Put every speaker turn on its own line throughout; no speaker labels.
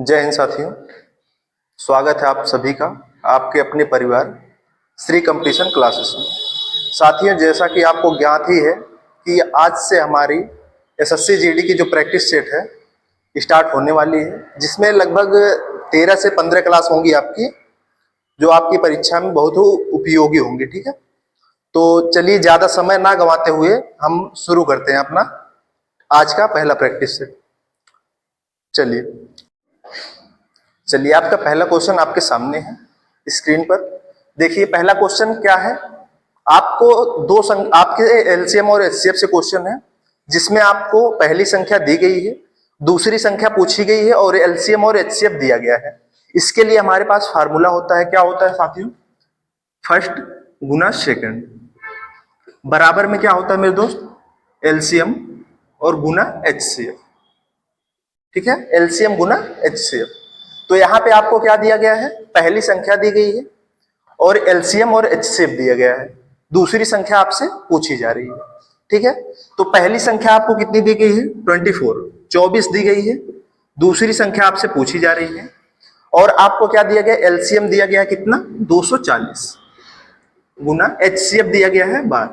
जय हिंद साथियों। स्वागत है आप सभी का आपके अपने परिवार श्री कंपटीशन क्लासेस में। साथियों, जैसा कि आपको ज्ञात ही है कि आज से हमारी एसएससी जीडी की जो प्रैक्टिस सेट है स्टार्ट होने वाली है, जिसमें लगभग 13 से 15 क्लास होंगी आपकी, जो आपकी परीक्षा में बहुत उपयोगी होंगी। ठीक है, तो चलिए ज़्यादा समय ना गंवाते हुए हम शुरू करते हैं अपना आज का पहला प्रैक्टिस सेट। चलिए चलिए आपका पहला क्वेश्चन आपके सामने है स्क्रीन पर। देखिए पहला क्वेश्चन क्या है। आपको आपके एलसीएम और एचसीएफ से क्वेश्चन है, जिसमें आपको पहली संख्या दी गई है, दूसरी संख्या पूछी गई है और एलसीएम और एचसीएफ दिया गया है। इसके लिए हमारे पास फार्मूला होता है। क्या होता है साथियों? फर्स्ट गुना सेकंड बराबर में क्या होता है मेरे दोस्त? एलसीएम और गुना एचसीएफ। ठीक है, एलसीएम गुना एचसीएफ। तो यहाँ पे आपको क्या दिया गया है? पहली संख्या दी गई है और एलसीएम और एचसीएफ दिया गया है। दूसरी संख्या आपसे पूछी जा रही है। ठीक है, तो पहली संख्या आपको कितनी दी गई है? 24 दी गई है। दूसरी संख्या आपसे पूछी जा रही है और आपको क्या दिया गया? एलसीएम दिया गया है कितना? 240 गुना एचसीएफ दिया गया है 12।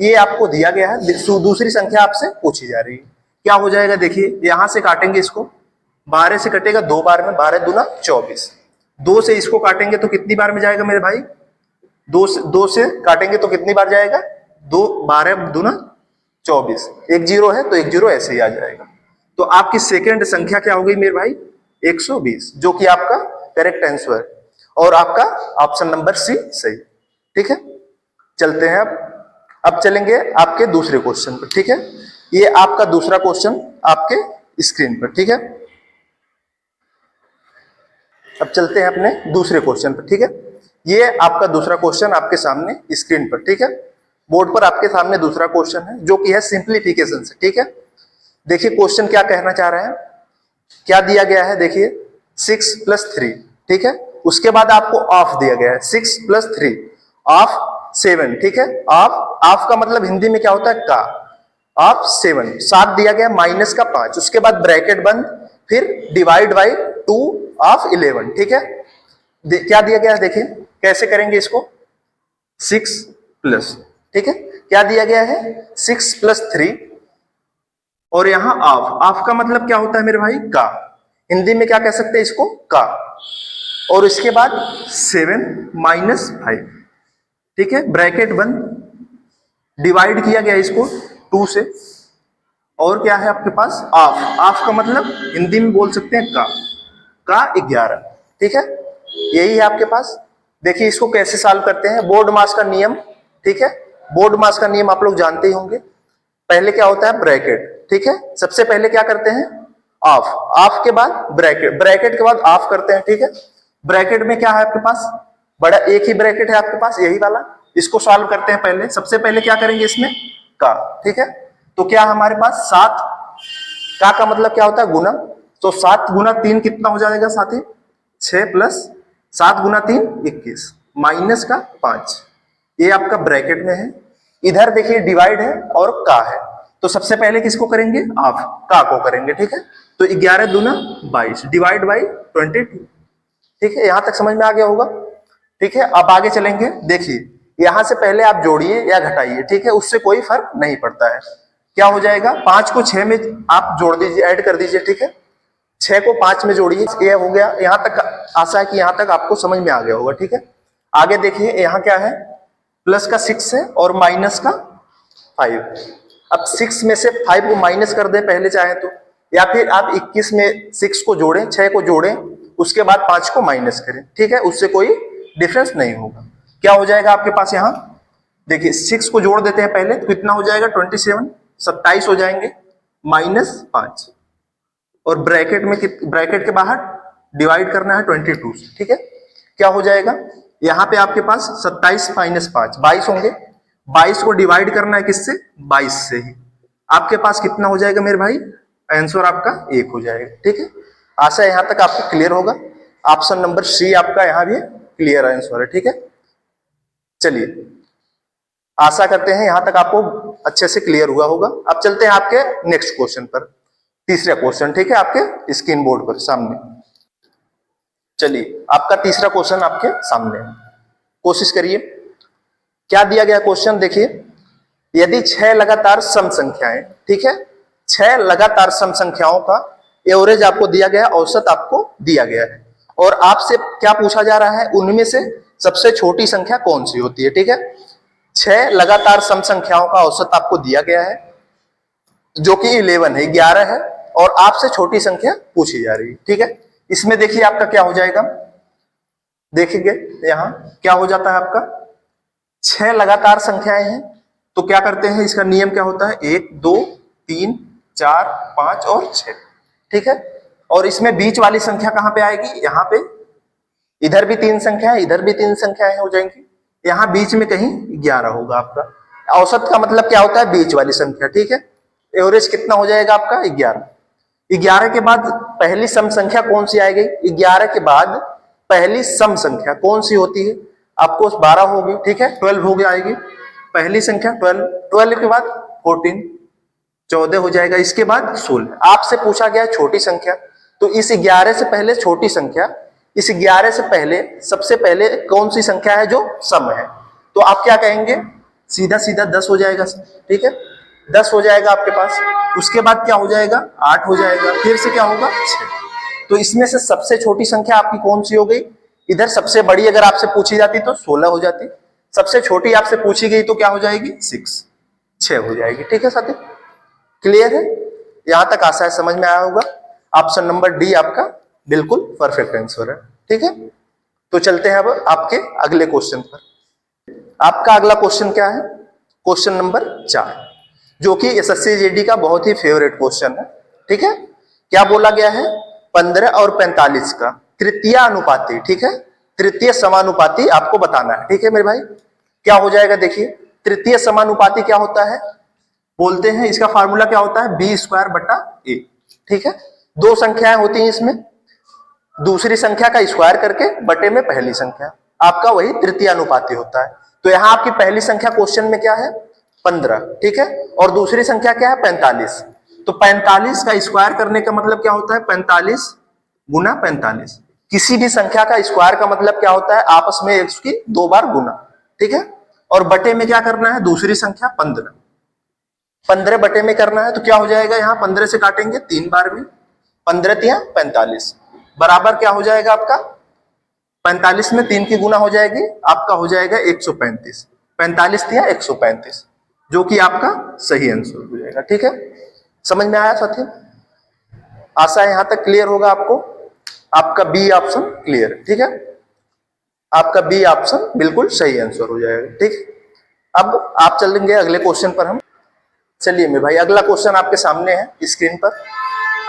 ये आपको दिया गया है, दूसरी संख्या आपसे पूछी जा रही है। क्या हो जाएगा? देखिए यहां से काटेंगे इसको, 12 से कटेगा 2 बार में, 12 दूना 24। 2 से इसको काटेंगे तो कितनी बार में जाएगा मेरे भाई? 2 से काटेंगे तो कितनी बार जाएगा? 2 12 दूना 24। एक जीरो है तो एक जीरो ऐसे ही आ जाएगा। तो आपकी सेकेंड संख्या क्या हो गई मेरे भाई? 120, जो कि आपका करेक्ट आंसर है और आपका ऑप्शन नंबर सी सही। ठीक है, चलते हैं अब चलेंगे आपके दूसरे क्वेश्चन पर। ठीक है, ये आपका दूसरा क्वेश्चन आपके स्क्रीन पर। ठीक है, अब चलते हैं अपने दूसरे क्वेश्चन पर। ठीक है, ये आपका दूसरा क्वेश्चन आपके सामने स्क्रीन पर। ठीक है, बोर्ड पर आपके सामने दूसरा क्वेश्चन है, जो कि है सिंप्लीफिकेशन से। ठीक है, देखिए क्वेश्चन क्या कहना चाह रहे हैं, क्या दिया गया है। देखिए 6 + 3। ठीक है, उसके बाद आपको ऑफ दिया गया है 6 + 3 ऑफ 7। ठीक है, ऑफ का मतलब हिंदी में क्या होता है? का। ऑफ 7 दिया गया, माइनस का 5, उसके बाद ब्रैकेट बंद, फिर डिवाइड बाई 2 ऑफ 11। ठीक है, क्या दिया गया है? देखिए कैसे करेंगे इसको। 6 प्लस, ठीक है, क्या दिया गया है? 6 + 3 और यहां ऑफ का मतलब क्या होता है मेरे भाई? का। हिंदी में क्या कह सकते हैं इसको? का। और इसके बाद 7 - 5। ठीक है, ब्रैकेट बंद, डिवाइड किया गया इसको 2 से, और क्या है आपके पास? ऑफ का मतलब हिंदी में बोल सकते हैं का 11। ठीक है, यही है आपके पास। देखिए इसको कैसे सॉल्व करते हैं। बोर्ड मास का नियम। ठीक है, बोर्ड मास का नियम आप लोग जानते ही होंगे। पहले क्या होता है? ब्रैकेट। ठीक है, सबसे पहले क्या करते हैं? ऑफ के बाद ब्रैकेट, ब्रैकेट के बाद ऑफ करते हैं। ठीक है, ब्रैकेट में क्या है आपके पास? बड़ा एक ही ब्रैकेट है आपके पास, यही वाला। इसको सॉल्व करते हैं। पहले सबसे पहले क्या करेंगे इसमें? का। ठीक है, तो क्या हमारे पास 7, का मतलब क्या होता है? गुना। तो 7 गुना 3 कितना हो जाएगा साथी? 6 + 7 गुना 3 21 माइनस का 5। ये आपका ब्रैकेट में है। इधर देखिए डिवाइड है और का है, तो सबसे पहले किसको करेंगे? ऑफ, का को करेंगे। ठीक है, तो 11 दूना 22 डिवाइड बाई 22। ठीक है, यहां तक समझ में आ गया होगा। ठीक है, अब आगे चलेंगे। देखिए यहां से पहले आप जोड़िए या घटाइए। ठीक है, उससे कोई फर्क नहीं पड़ता है। क्या हो जाएगा? 5 को 6 में आप जोड़ दीजिए, ऐड कर दीजिए। ठीक है, 6 को 5 में जोड़िए। ये हो गया। यहां तक आशा है कि यहां तक आपको समझ में आ गया होगा। ठीक है, आगे देखिए यहां क्या है? प्लस का 6 है और माइनस का 5। अब 6 में से 5 को माइनस कर दें पहले चाहे तो, या फिर आप 21 में 6 को जोड़ें, 6 को जोड़ें, उसके बाद 5 को माइनस करें। ठीक है, उससे कोई डिफरेंस नहीं होगा। क्या हो जाएगा आपके पास? यहां देखिए 6 को जोड़ देते हैं पहले, तो कितना हो जाएगा? 27 27 हो जाएंगे -5, और ब्रैकेट में ब्रैकेट के बाहर डिवाइड करना है 22 से। ठीक है, क्या हो जाएगा? यहां पे आपके पास 27 - 5 22 होंगे। 22 को डिवाइड करना है किससे? 22 से ही। आपके पास कितना हो जाएगा मेरे भाई? आंसर आपका 1 हो जाएगा। ठीक है, आशा यहां तक आपको क्लियर होगा। ऑप्शन नंबर सी आपका यहां भी क्लियर आंसर है। ठीक है, चलिए आशा करते हैं यहां तक आपको अच्छे से क्लियर हुआ होगा। अब चलते हैं आपके नेक्स्ट क्वेश्चन पर। तीसरा क्वेश्चन, ठीक है, आपके स्क्रीन बोर्ड पर सामने। चलिए आपका तीसरा क्वेश्चन आपके सामने है, कोशिश करिए। क्या दिया गया क्वेश्चन देखिए, यदि 6 लगातार सम संख्याएं, ठीक है, 6 लगातार सम संख्याओं का एवरेज आपको दिया गया है, औसत आपको दिया गया है, और आपसे क्या पूछा जा रहा है, उनमें से सबसे छोटी संख्या कौन सी होती है, ठीक है। 6 लगातार सम संख्याओं का औसत आपको दिया गया है जो कि 11 है, 11 है, और आपसे छोटी संख्या पूछी जा रही है, ठीक है। इसमें देखिए आपका क्या हो जाएगा, देखेंगे यहां क्या हो जाता है आपका, 6 लगातार संख्याएं हैं तो क्या करते हैं, इसका नियम क्या होता है, 1 2 3 4 5 और 6, ठीक है। और इसमें बीच वाली संख्या कहां पे आएगी, यहाँ पे, इधर भी 3 संख्या है, इधर भी 3 संख्याएं हो जाएंगी, यहाँ बीच में कहीं 11 होगा आपका। औसत का मतलब क्या होता है, बीच वाली संख्या, ठीक है। एवरेज कितना हो जाएगा आपका, 11। 11 के बाद पहली सम संख्या कौन सी आएगी, 11 के बाद पहली सम संख्या कौन सी होती है, आपको 12 होगी, ठीक है, 12 हो गया आएगी पहली संख्या, 12, 12 के बाद 14, 14 हो जाएगा, इसके बाद 16। आपसे पूछा गया छोटी संख्या, तो इस 11 से पहले छोटी संख्या, इस 11 से पहले सबसे पहले कौन सी संख्या है जो सम है, तो आप क्या कहेंगे, सीधा सीधा 10 हो जाएगा, ठीक है, 10 हो जाएगा आपके पास। उसके बाद क्या हो जाएगा, 8 हो जाएगा, फिर से क्या होगा, 6। तो इसमें से सबसे छोटी संख्या आपकी कौन सी हो गई, इधर सबसे बड़ी अगर आपसे पूछी जाती तो 16 हो जाती, सबसे छोटी आपसे पूछी गई तो क्या हो जाएगी, 6 हो जाएगी, ठीक है साथी, क्लियर है, यहां तक आशा है समझ में आया होगा। ऑप्शन नंबर डी आपका बिल्कुल परफेक्ट आंसर है, ठीक है। तो चलते हैं अब आपके अगले क्वेश्चन पर। आपका अगला क्वेश्चन क्या है, क्वेश्चन नंबर 4, जो कि एसएससी जीडी का बहुत ही फेवरेट क्वेश्चन है, ठीक है। क्या बोला गया है, 15 और 45 का तृतीय अनुपाती, ठीक है, तृतीय समानुपाती आपको बताना है, ठीक है मेरे भाई। क्या हो जाएगा देखिए, तृतीय समानुपाती क्या होता है, बोलते हैं इसका फार्मूला क्या होता है, b² a, ठीक है। दो संख्याएं होती हैं इसमें, दूसरी संख्या का स्क्वायर करके बटे में पहली संख्या, आपका वही तृतीय अनुपाती होता है। तो यहां आपकी पहली संख्या क्वेश्चन में क्या है, 15, ठीक है, और दूसरी संख्या क्या है, 45। तो 45 का स्क्वायर करने का मतलब क्या होता है, 45 गुना 45। किसी भी संख्या का स्क्वायर का मतलब क्या होता है, आपस में इसकी 2 बार गुना, ठीक है, और बटे में क्या करना है, दूसरी संख्या 15, 15 बटे में करना है, तो क्या हो जाएगा, यहाँ 15 से काटेंगे 3 बार में, 15 तिया 45, बराबर क्या हो जाएगा आपका, 45 में 3 की गुना हो जाएगी, आपका हो जाएगा 135, 45 तिया 135, जो कि आपका सही आंसर हो जाएगा, ठीक है। समझ में आया साथी, आशा है यहां तक क्लियर होगा आपको। आपका बी ऑप्शन क्लियर है, ठीक है, आपका बी ऑप्शन बिल्कुल सही आंसर हो जाएगा, ठीक। अब आप चलेंगे अगले क्वेश्चन पर हम। चलिए मेरे भाई अगला क्वेश्चन आपके सामने है स्क्रीन पर,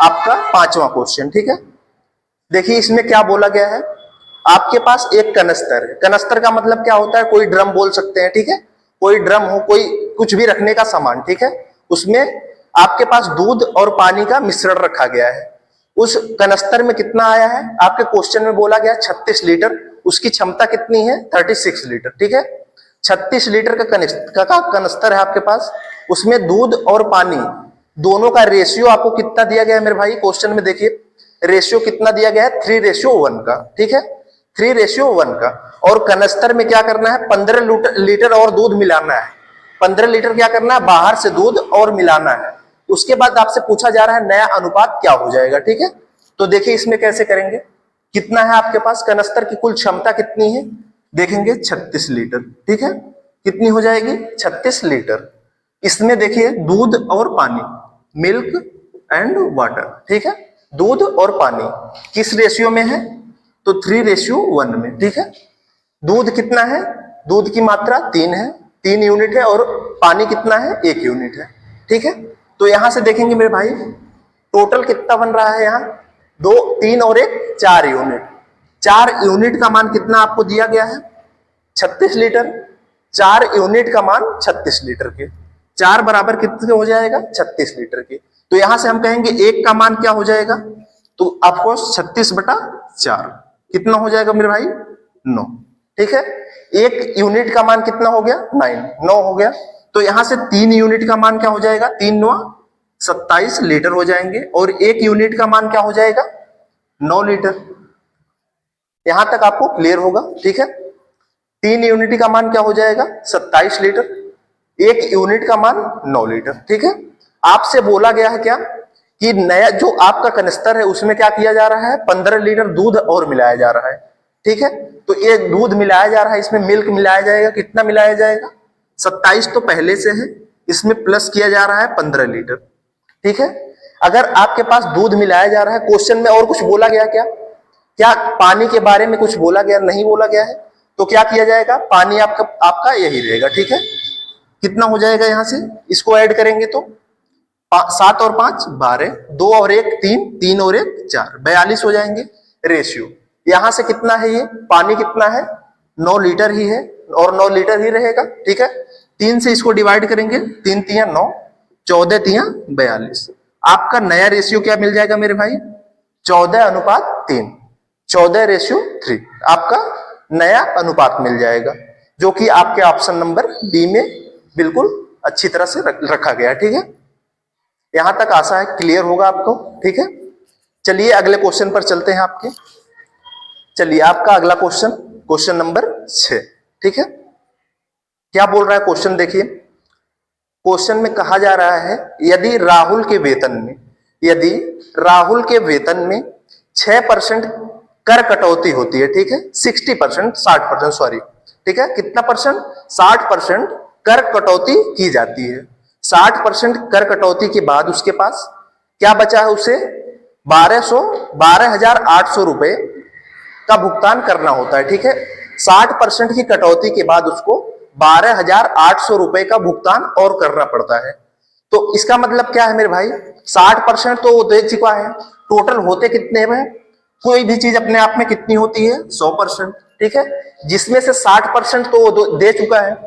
आपका 5वां क्वेश्चन, ठीक है। देखिए इसमें क्या बोला गया है, आपके पास एक कनस्तर है, कनस्तर का मतलब क्या होता है, कोई ड्रम बोल सकते हैं, ठीक है, कोई ड्रम हो, कोई कुछ भी रखने का सामान, ठीक है, उसमें आपके पास दूध और पानी का मिश्रण रखा गया है। उस कनस्तर में कितना आया है, आपके क्वेश्चन में बोला गया 36 लीटर, उसकी क्षमता कितनी है, 36 लीटर, ठीक है। 36 लीटर का कनस्तर है आपके पास, उसमें दूध और पानी दोनों का रेशियो आपको कितना दिया गया है मेरे भाई, क्वेश्चन में देखिए रेशियो कितना दिया गया है, 3:1 का, ठीक है, 3:1 का। और कनस्तर में क्या करना है, 15 लीटर और दूध मिलाना है, 15 लीटर क्या करना है, बाहर से दूध और मिलाना है। उसके बाद आपसे पूछा जा रहा है नया अनुपात क्या हो जाएगा, ठीक है। तो देखिए इसमें कैसे करेंगे, कितना है आपके पास, कनस्तर की कुल क्षमता कितनी है, देखेंगे 36 लीटर, ठीक है, कितनी हो जाएगी, 36 लीटर। इसमें देखिए दूध और पानी, मिल्क एंड वाटर, ठीक है, दूध और पानी किस रेशियो में है, तो 3:1 में, ठीक है। दूध कितना है, दूध की मात्रा 3 है, 3 यूनिट है, और पानी कितना है, 1 यूनिट है, ठीक है। तो यहां से देखेंगे मेरे भाई टोटल कितना बन रहा है, यहाँ 2, 3 और 1 4 यूनिट, 4 यूनिट का मान कितना आपको दिया गया है, 36 लीटर, 4 यूनिट का मान 36 लीटर के, 4 बराबर कितने हो जाएगा, 36 लीटर के। तो यहां से हम कहेंगे 1 का मान क्या हो जाएगा, तो आपको 36/4 कितना हो जाएगा मेरे भाई, 9, ठीक है। 1 यूनिट का मान कितना हो गया, 9 हो गया। तो यहां से 3 यूनिट का मान क्या हो जाएगा, 3 9 27 लीटर हो जाएंगे और 1 यूनिट का मान क्या हो जाएगा, 9 लीटर। यहां तक आपको क्लियर होगा, ठीक है। 3 यूनिट का मान क्या हो जाएगा, 27 लीटर, 1 यूनिट का मान 9 लीटर, ठीक है। आपसे बोला गया है क्या कि नया जो आपका कनिस्तर है उसमें क्या किया जा रहा है, 15 लीटर दूध और मिलाया जा रहा है, ठीक है। तो ये दूध मिलाया जा रहा है, इसमें मिल्क मिलाया जाएगा, कितना मिलाया जाएगा, 27 तो पहले से है, इसमें प्लस किया जा रहा है 15 लीटर, ठीक है। अगर आपके पास दूध मिलाया जा रहा है, क्वेश्चन में और कुछ बोला गया क्या, क्या पानी के बारे में कुछ बोला गया, नहीं बोला गया है, तो क्या किया जाएगा, पानी आपका यही रहेगा, ठीक है। कितना हो जाएगा, यहां से इसको ऐड करेंगे तो 7 और 5 12, 2 और 1 3, 3 और 1 4, 42 हो जाएंगे रेशियो। यहां से कितना है, ये पानी कितना है, 9 लीटर ही है और 9 लीटर ही रहेगा, ठीक है। 3 से इसको डिवाइड करेंगे, 3 तिया 9, 14 तिया 42। आपका नया रेशियो क्या मिल जाएगा मेरे भाई, 14:3, 14:3 आपका नया अनुपात मिल जाएगा, जो कि आपके ऑप्शन नंबर बी में बिल्कुल अच्छी तरह से रखा गया, ठीक है। यहां तक आशा है क्लियर होगा आपको, ठीक है। चलिए अगले क्वेश्चन पर चलते हैं आपके। चलिए आपका अगला क्वेश्चन, क्वेश्चन नंबर 6, ठीक है। क्या बोल रहा है क्वेश्चन, देखिए क्वेश्चन में कहा जा रहा है यदि राहुल के वेतन में 6% कर कटौती होती है, ठीक है, 60%, 60% सॉरी, ठीक है, कितना परसेंट, 60% कर कटौती की जाती है। 60% कर कटौती के बाद उसके पास क्या बचा है, उसे 12,800 रुपए का भुगतान करना होता है, ठीक है। 60% की कटौती के बाद उसको 12,800 रुपए का भुगतान और करना पड़ता है। तो इसका मतलब क्या है मेरे भाई, 60% तो वो दे चुका है, टोटल होते कितने में, कोई भी चीज अपने आप में कितनी होती है, 100%, ठीक है। जिसमें से 60% तो वो दे चुका है,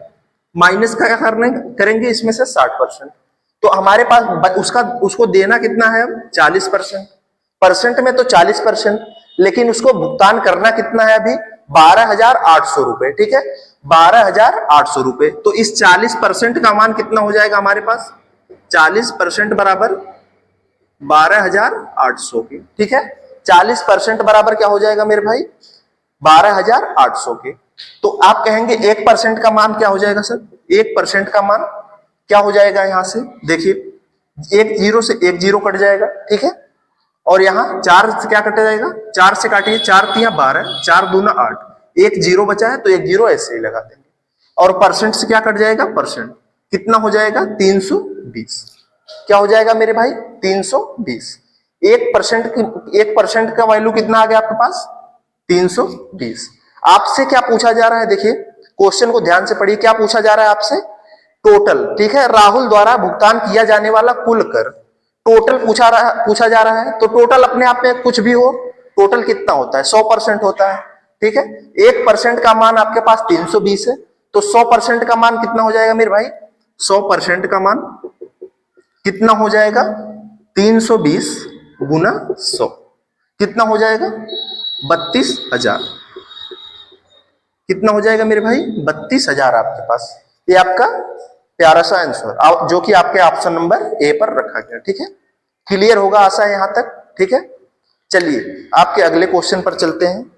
माइनस क्या करेंगे इसमें से 60%, तो हमारे पास उसको देना कितना है, 40%। परसेंट में तो 40%, लेकिन उसको भुगतान करना कितना है अभी, 12,800 रुपए, ठीक है, 12,800 रुपए। तो इस 40% का मान कितना हो जाएगा हमारे पास, 40% बराबर 12,800 की, ठीक है। 40% बराबर क्या हो जाएगा मेरे भाई, 12,800 के। तो आप कहेंगे 1% का मान क्या हो जाएगा सर, 1% का मान क्या हो जाएगा, यहां से देखिए 1 0 से 1 0 कट जाएगा, ठीक है। और यहाँ 4 से क्या कट जाएगा, 4 से काटिए, 4 तिया 12, 4 दूना 8, 1 0 बचा है तो 1 0 ऐसे ही लगा देंगे। और परसेंट से क्या कट जाएगा, परसेंट कितना हो जाएगा, 320। क्या हो जाएगा मेरे भाई, 320। 1% का वैल्यू कितना आ गया आपके पास, 320। आपसे क्या पूछा जा रहा है, देखिए क्वेश्चन को ध्यान से पढ़िए, क्या पूछा जा रहा है आपसे, टोटल, ठीक है, राहुल द्वारा भुगतान किया जाने वाला कुल कर, टोटल पूछा जा रहा है। तो टोटल अपने आप में कुछ भी हो, टोटल कितना होता है, 100% होता है, ठीक है। 1% का मान आपके पास 320 है, तो 100% का मान कितना हो जाएगा मेरे भाई, 100% का मान कितना हो जाएगा, 320 गुना 100, कितना हो जाएगा, 32,000। कितना हो जाएगा मेरे भाई, 32,000 आपके पास। ये आपका प्यारा सा आंसर, जो कि आपके ऑप्शन नंबर ए पर रखा गया, ठीक है। क्लियर होगा आशा है यहां तक, ठीक है। चलिए आपके अगले क्वेश्चन पर चलते हैं।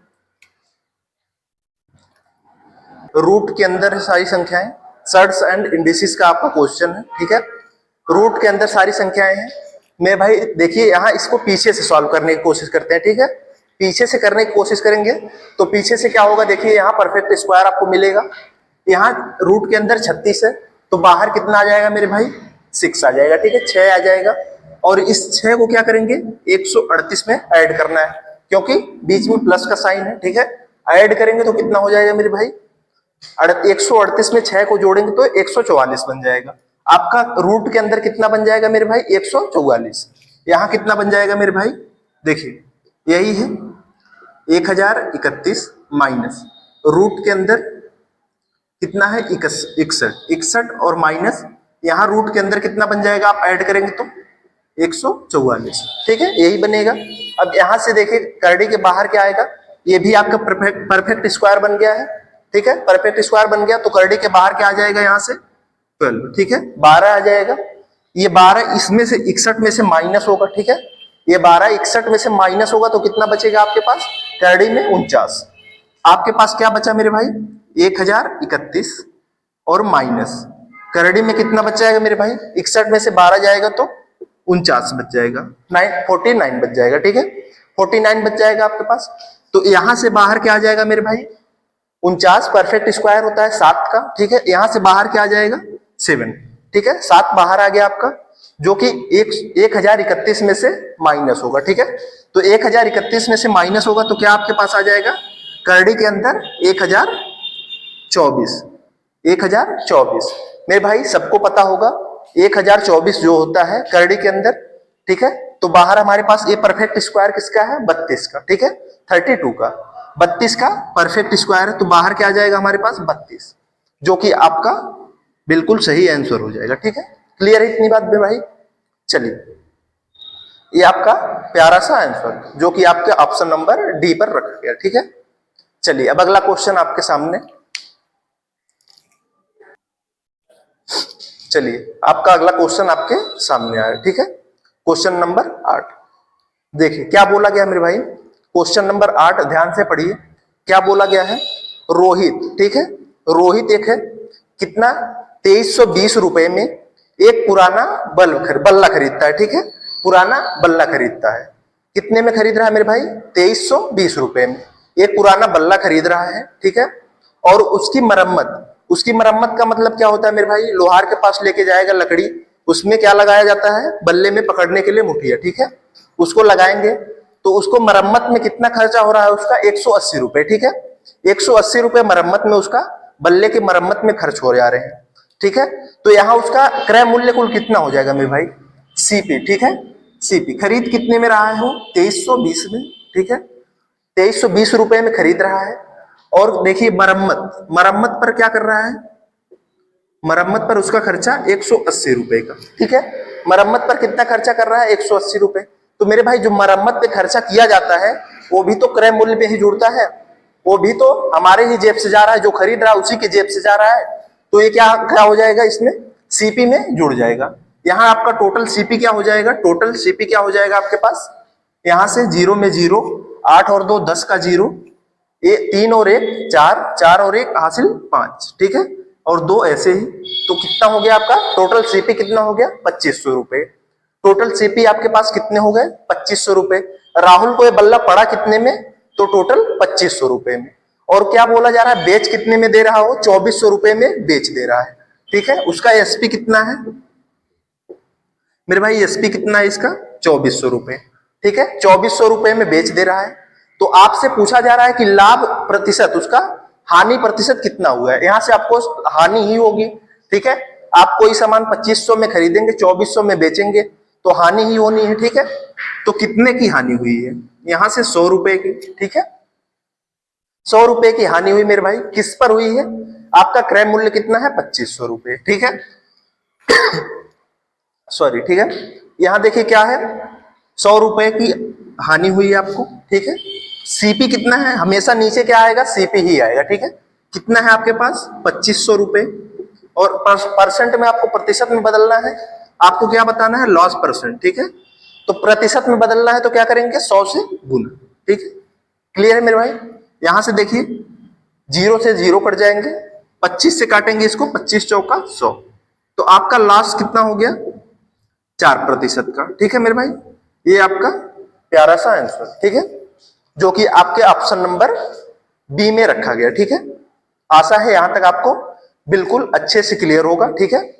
रूट के अंदर सारी संख्याएं, सर्ट्स एंड इंडिसेस का आपका क्वेश्चन है, ठीक है। रूट के अंदर सारी संख्याएं हैं मेरे भाई। देखिए यहां इसको पीछे से सॉल्व करने की कोशिश करते हैं, ठीक है। पीछे से करने की कोशिश करेंगे तो पीछे से क्या होगा, देखिए यहाँ परफेक्ट स्क्वायर आपको मिलेगा। यहाँ रूट के अंदर 36 है, तो बाहर कितना आ जाएगा मेरे भाई, 6 आ जाएगा, ठीक है, 6 आ जाएगा। और इस 6 को क्या करेंगे, 138 में ऐड करना है, क्योंकि बीच में प्लस का साइन है, ठीक है। ऐड करेंगे तो कितना हो जाएगा मेरे भाई, 138 में 6 को जोड़ेंगे तो 144 बन जाएगा। आपका रूट के अंदर कितना बन जाएगा मेरे भाई, 144। यहाँ कितना बन जाएगा मेरे भाई, देखिए यही है 1031 माइनस रूट के अंदर कितना है, 61 और माइनस यहाँ रूट के अंदर कितना बन जाएगा, आप ऐड करेंगे तो 144, ठीक है, यही बनेगा। अब यहां से देखिए करड़ी के बाहर क्या आएगा, ये भी आपका परफेक्ट स्क्वायर बन गया है, ठीक है, परफेक्ट स्क्वायर बन गया। तो करड़ी के बाहर क्या आ जाएगा, यहाँ से 12, ठीक है, 12 आ जाएगा। ये 12 इसमें से 61 में से माइनस होगा, ठीक है। ये 12 61 में से माइनस होगा तो कितना बचेगा आपके पास करड़ी में 49। आपके पास क्या बचा मेरे भाई 1031 और माइनस करड़ी में कितना बच जाएगा मेरे भाई 61 में से 12 जाएगा तो 49 बच जाएगा, 49 बच जाएगा, ठीक है। 49 बच जाएगा आपके पास। तो यहां से बाहर क्या आ जाएगा मेरे भाई 49 परफेक्ट स्क्वायर होता है 7 का, ठीक है। यहां से बाहर क्या आ जाएगा 7, ठीक है। 7 बाहर आ गया आपका जो कि 1031 में से माइनस होगा, ठीक है। तो 1031 में से माइनस होगा तो क्या आपके पास आ जाएगा करड़ी के अंदर 1024 मेरे भाई सबको पता होगा 1024 जो होता है करड़ी के अंदर, ठीक है। तो बाहर हमारे पास ये परफेक्ट स्क्वायर किसका है 32 का, ठीक है। 32 का 32 का परफेक्ट स्क्वायर है तो बाहर क्या आ जाएगा हमारे पास 32 जो कि आपका बिल्कुल सही आंसर हो जाएगा, ठीक है। क्लियर है इतनी बात में भाई। चलिए ये आपका प्यारा सा आंसर जो कि आपके ऑप्शन नंबर डी पर रखा गया, ठीक है। चलिए अब अगला क्वेश्चन आपके सामने। चलिए आपका अगला क्वेश्चन आपके सामने आया, ठीक है। क्वेश्चन नंबर 8 देखिए क्या बोला गया मेरे भाई। क्वेश्चन नंबर 8 ध्यान से पढ़िए क्या बोला गया है। रोहित, ठीक है, रोहित एक है कितना 2320 रुपए में एक पुराना बल्ला खरीदता है, ठीक है। पुराना बल्ला खरीदता है, कितने में खरीद रहा है मेरे भाई 2320 रुपए में एक पुराना बल्ला खरीद रहा है, ठीक है। और उसकी मरम्मत का मतलब क्या होता है मेरे भाई लोहार के पास लेके जाएगा लकड़ी, उसमें क्या लगाया जाता है बल्ले में पकड़ने के लिए मुठिया, ठीक है। उसको लगाएंगे तो उसको मरम्मत में कितना खर्चा हो रहा है उसका 180 रुपए, ठीक है। 180 रुपए मरम्मत में उसका बल्ले की मरम्मत में खर्च हो जा रहे हैं, ठीक है। तो यहाँ उसका क्रय मूल्य कुल कितना हो जाएगा मेरे भाई सीपी, ठीक है। सीपी खरीद कितने में रहा है वो 2320 में, ठीक है। 2320 रुपए में खरीद रहा है। और देखिए मरम्मत पर क्या कर रहा है मरम्मत पर उसका खर्चा 180 रुपए का, ठीक है। मरम्मत पर कितना खर्चा कर रहा है 180 रुपए। तो मेरे भाई जो मरम्मत पे खर्चा किया जाता है वो भी तो क्रय मूल्य में ही जुड़ता है, वो भी तो हमारे ही जेब से जा रहा है, जो खरीद रहा है उसी के जेब से जा रहा है। तो ये क्या क्या हो जाएगा इसमें सीपी में जुड़ जाएगा। यहाँ आपका टोटल सीपी क्या हो जाएगा आपके पास यहाँ से 0 में 0 8 और 2 10 का 0 3 और 1 4 4 और 1 हासिल 5, ठीक है। और 2 ऐसे ही तो कितना हो गया आपका टोटल सीपी कितना हो गया 2500 रुपए। टोटल सीपी आपके पास कितने हो गए 2500 रुपए। राहुल को ये बल्ला पड़ा कितने में तो टोटल 2500 रुपए में। और क्या बोला जा रहा है बेच कितने में दे रहा हो 2400 रुपए में बेच दे रहा है, ठीक है। उसका एसपी कितना है मेरे भाई एसपी कितना है इसका 2400 रुपए, ठीक है। 2400 रुपए में बेच दे रहा है। तो आपसे पूछा जा रहा है कि लाभ प्रतिशत उसका हानि प्रतिशत कितना हुआ है। यहां से आपको हानि ही होगी, ठीक है। आप कोई सामान 2500 में खरीदेंगे 2400 में बेचेंगे तो हानि ही होनी है, ठीक है। तो कितने की हानि हुई है यहां से 100 रुपए की, ठीक है। 100 रुपए की हानि हुई मेरे भाई किस पर हुई है आपका क्रय मूल्य कितना है 2500 रुपए, ठीक है। सॉरी, ठीक है। यहां देखिए क्या है 100 रुपए की हानि हुई है आपको, ठीक है। सीपी कितना है हमेशा नीचे क्या आएगा सीपी ही आएगा, ठीक है। कितना है आपके पास 2500 रुपए। और परसेंट में आपको प्रतिशत में बदलना है, आपको क्या बताना है लॉस परसेंट, ठीक है। तो प्रतिशत में बदलना है तो क्या करेंगे 100 से गुना, ठीक है। क्लियर है मेरे भाई। यहां से देखिए 0 से 0 कट जाएंगे 25 से काटेंगे इसको 25 चौका 100 तो आपका लॉस कितना हो गया 4% का, ठीक है मेरे भाई। ये आपका प्यारा सा आंसर, ठीक है, जो कि आपके ऑप्शन नंबर बी में रखा गया, ठीक है। आशा है यहां तक आपको बिल्कुल अच्छे से क्लियर होगा, ठीक है।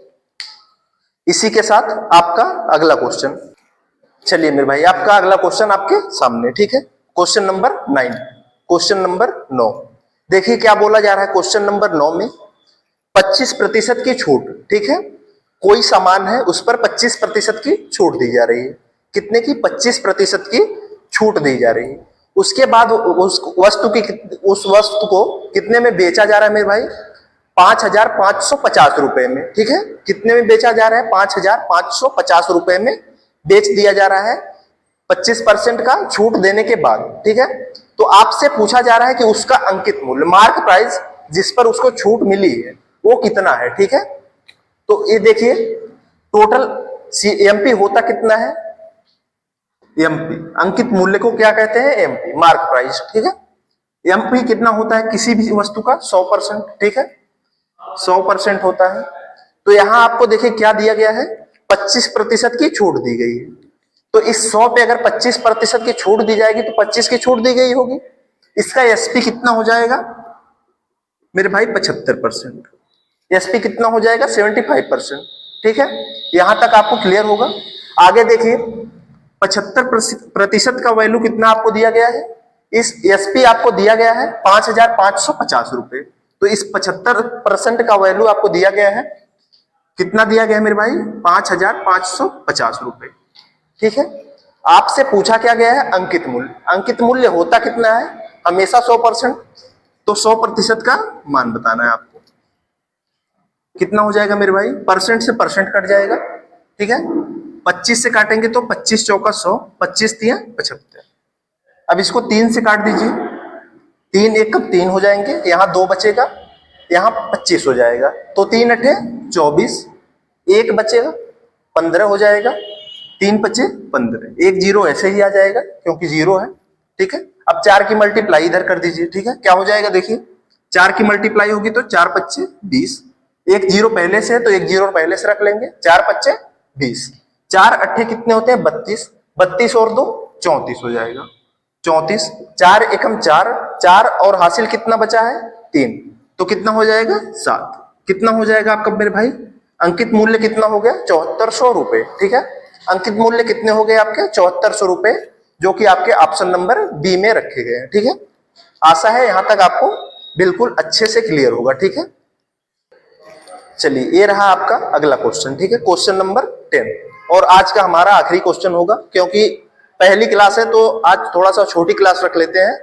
इसी के साथ आपका अगला क्वेश्चन। चलिए मेरे भाई आपका अगला क्वेश्चन आपके सामने, ठीक है। क्वेश्चन नंबर 9 क्वेश्चन नंबर 9 देखिए क्या बोला जा रहा है क्वेश्चन नंबर 9 में 25% की छूट, ठीक है। कोई सामान है उस पर 25% की छूट दी जा रही है। कितने की 25% की छूट दी जा रही है। उसके बाद उस वस्तु को कितने में बेचा जा रहा है मेरे भाई 5550 रुपए में, ठीक है। कितने में बेचा जा रहा है 5550 रुपए में बेच दिया जा रहा है 25% का छूट देने के बाद, ठीक है। तो आपसे पूछा जा रहा है कि उसका अंकित मूल्य मार्क प्राइस जिस पर उसको छूट मिली है वो कितना है, ठीक है। तो ये देखिए टोटल एमपी होता कितना है, एमपी अंकित मूल्य को क्या कहते हैं, एमपी मार्क प्राइस, ठीक है। एमपी कितना होता है किसी भी वस्तु का, 100%, ठीक है, 100% होता है। तो यहां आपको देखिए क्या दिया गया है, 25% की छूट दी गई है। तो इस 100 पे अगर 25% की छूट दी जाएगी तो 25 की छूट दी गई होगी। इसका एसपी कितना हो जाएगा मेरे भाई, 75%। एसपी कितना हो जाएगा, 75%, ठीक है। यहां तक आपको क्लियर होगा। आगे देखिए 75% का वैल्यू कितना आपको दिया गया है, इस एसपी आपको दिया गया है 5,550 रुपए। तो इस 75% का वैल्यू आपको दिया गया है, कितना दिया गया है मेरे भाई, 5,550 रुपए, ठीक है। आपसे पूछा क्या गया है, अंकित मूल्य। अंकित मूल्य होता कितना है, हमेशा 100%। तो 100% का मान बताना है आपको। कितना हो जाएगा मेरे भाई, परसेंट से परसेंट कट जाएगा, ठीक है। 25 से काटेंगे तो 25 चौका 100, 25 तिया 75। अब इसको 3 से काट दीजिए, 3 एक कब 3 हो जाएंगे, यहां 2 बचेगा, यहां 25 हो जाएगा। तो 3 अठे 24, एक बचेगा 15 हो जाएगा, 3 बचे 15, एक जीरो ऐसे ही आ जाएगा क्योंकि जीरो है, ठीक है। अब 4 की मल्टीप्लाई इधर कर दीजिए, ठीक है। क्या हो जाएगा देखिए, 4 की मल्टीप्लाई होगी तो 4 पच्चे 20, एक जीरो पहले से है तो एक जीरो पहले से रख लेंगे, 4 पच्चे 20, 4 अट्ठे कितने होते हैं 32, 32 और 2 34 हो जाएगा, 34, 4 एकम 4, 4 और हासिल कितना बचा है 3, तो कितना हो जाएगा 7। कितना हो जाएगा आपका मेरे भाई, अंकित मूल्य कितना हो गया 7400 रुपए, ठीक है। अंकित मूल्य कितने हो गए आपके 7400 रुपए, जो कि आपके ऑप्शन नंबर बी में रखे गए हैं, ठीक है। आशा है यहां तक आपको बिल्कुल अच्छे से क्लियर होगा, ठीक है। चलिए ये रहा आपका अगला क्वेश्चन, ठीक है, क्वेश्चन नंबर 10। और आज का हमारा आखिरी क्वेश्चन होगा, क्योंकि पहली क्लास है तो आज थोड़ा सा छोटी क्लास रख लेते हैं।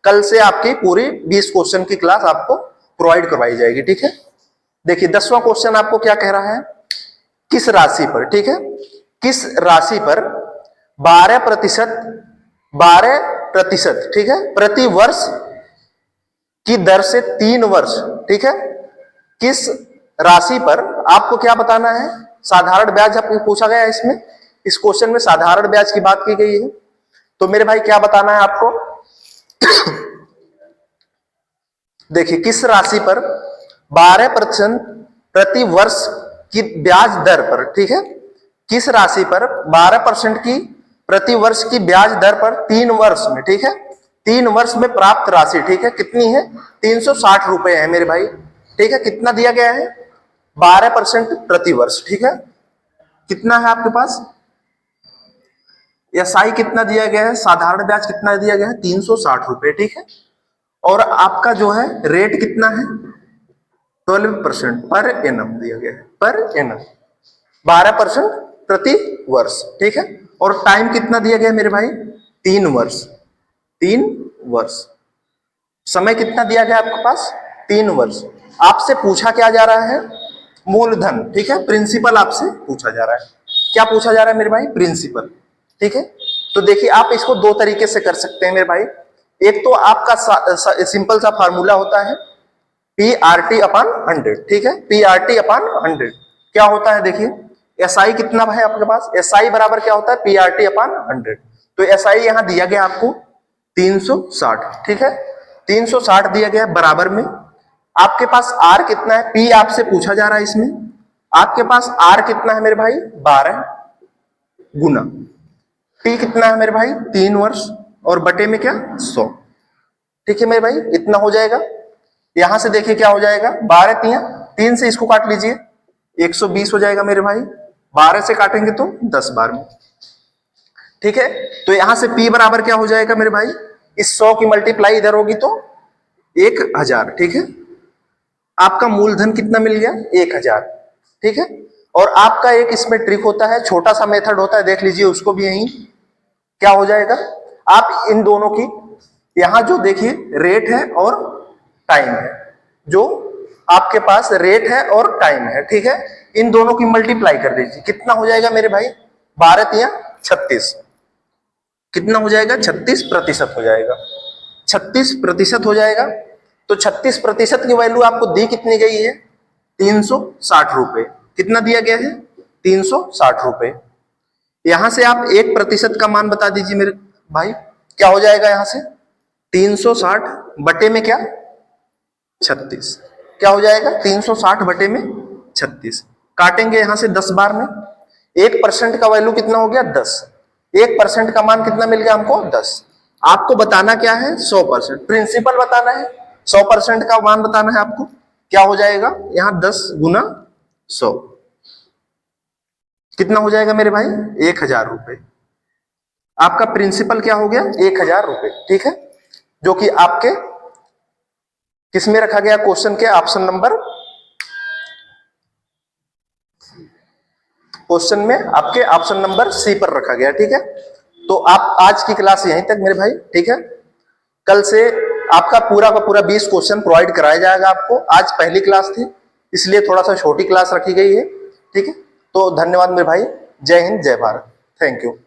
कल से आपकी पूरी 20 क्वेश्चन की क्लास आपको प्रोवाइड करवाई जाएगी, ठीक है। देखिए 10वां क्वेश्चन आपको क्या कह रहा है, किस राशि पर, ठीक है, किस राशि पर 12%, ठीक है, प्रति वर्ष की दर से 3 वर्ष, ठीक है, किस राशि पर आपको क्या बताना है, साधारण ब्याज आपको पूछा गया है इसमें, इस क्वेश्चन में साधारण ब्याज की बात की गई है। तो मेरे भाई क्या बताना है आपको देखिए किस राशि पर 12% प्रति वर्ष की ब्याज दर पर, ठीक है, किस राशि पर 12% की प्रति वर्ष की ब्याज दर पर 3 वर्ष में, ठीक है, 3 वर्ष में प्राप्त राशि, ठीक है, कितनी है 360 रुपए है मेरे भाई, ठीक है। कितना दिया गया है 12% प्रति वर्ष, ठीक है। कितना है आपके पास, एसआई कितना दिया गया है, साधारण ब्याज कितना दिया गया है 360 रुपए, ठीक है। और आपका जो है रेट कितना है 12% पर एनम दिया गया है, पर एनम 12% प्रति वर्ष, ठीक है। और टाइम कितना दिया गया मेरे भाई 3 वर्ष, 3 वर्ष। समय कितना दिया गया आपके पास 3 वर्ष। आपसे पूछा क्या जा रहा है, मूलधन, ठीक है, प्रिंसिपल आपसे पूछा जा रहा है। क्या पूछा जा रहा है मेरे भाई, प्रिंसिपल, ठीक है। तो देखिए आप इसको 2 तरीके से कर सकते हैं मेरे भाई। एक तो आपका सिंपल सा फार्मूला होता है PRT अपॉन 100, ठीक है, PRT अपॉन 100 क्या होता है देखिए, SI कितना है आपके पास, SI बराबर क्या होता है PRT अपॉन 100। तो SI यहां दिया गया आपको 360, ठीक है, 360 दिया गया बराबर में आपके पास R कितना है, P आपसे पूछा जा रहा है इसमें, आपके पास R कितना है मेरे भाई 12 गुना T कितना है मेरे भाई 3 वर्ष और बटे में क्या 100, ठीक है मेरे भाई, इतना हो जाएगा। यहां से देखिए क्या हो जाएगा 12 तिया 3 से इसको काट लीजिए 120 हो जाएगा मेरे भाई, 12 से काटेंगे तो 10 बार में, ठीक है। तो यहां से P बराबर क्या हो जाएगा मेरे भाई, इस 100 की मल्टीप्लाई इधर होगी तो 1000, ठीक है। आपका मूलधन कितना मिल गया 1000, ठीक है। और आपका एक इसमें ट्रिक होता है, छोटा सा मेथड होता है, देख लीजिए उसको भी यहीं। क्या हो जाएगा, आप इन दोनों की यहां जो देखिए रेट है और टाइम है, जो आपके पास रेट है और टाइम है, ठीक है, इन दोनों की मल्टीप्लाई कर दीजिए। कितना हो जाएगा मेरे भाई 12 तिया 36, कितना हो जाएगा 36% हो जाएगा, 36% हो जाएगा। तो 36% की वैल्यू आपको दी कितनी गई है 360 रुपए, कितना दिया गया है 360 रुपए। यहां से आप 1% का मान बता दीजिए मेरे भाई, क्या हो जाएगा यहां से 360 बटे में क्या 36, क्या हो जाएगा 360 बटे में 36। काटेंगे यहां से 10 बार में, 1% का वैल्यू कितना हो गया 10, 1% का मान कितना मिल गया हमको 10। आपको बताना क्या है 100%, प्रिंसिपल बताना है, 100% का मान बताना है आपको। क्या हो जाएगा यहां 10 गुना 100 कितना हो जाएगा मेरे भाई 1000 रुपए। आपका प्रिंसिपल क्या हो गया 1000 रुपए, ठीक है, जो कि आपके किसमें रखा गया क्वेश्चन के ऑप्शन नंबर, क्वेश्चन में आपके ऑप्शन नंबर सी पर रखा गया, ठीक है। तो आप आज की क्लास यहीं तक मेरे भाई, ठीक है। कल से आपका पूरा का पूरा 20 क्वेश्चन प्रोवाइड कराया जाएगा आपको। आज पहली क्लास थी इसलिए थोड़ा सा छोटी क्लास रखी गई है, ठीक है। तो धन्यवाद मेरे भाई, जय हिंद जय भारत, थैंक यू।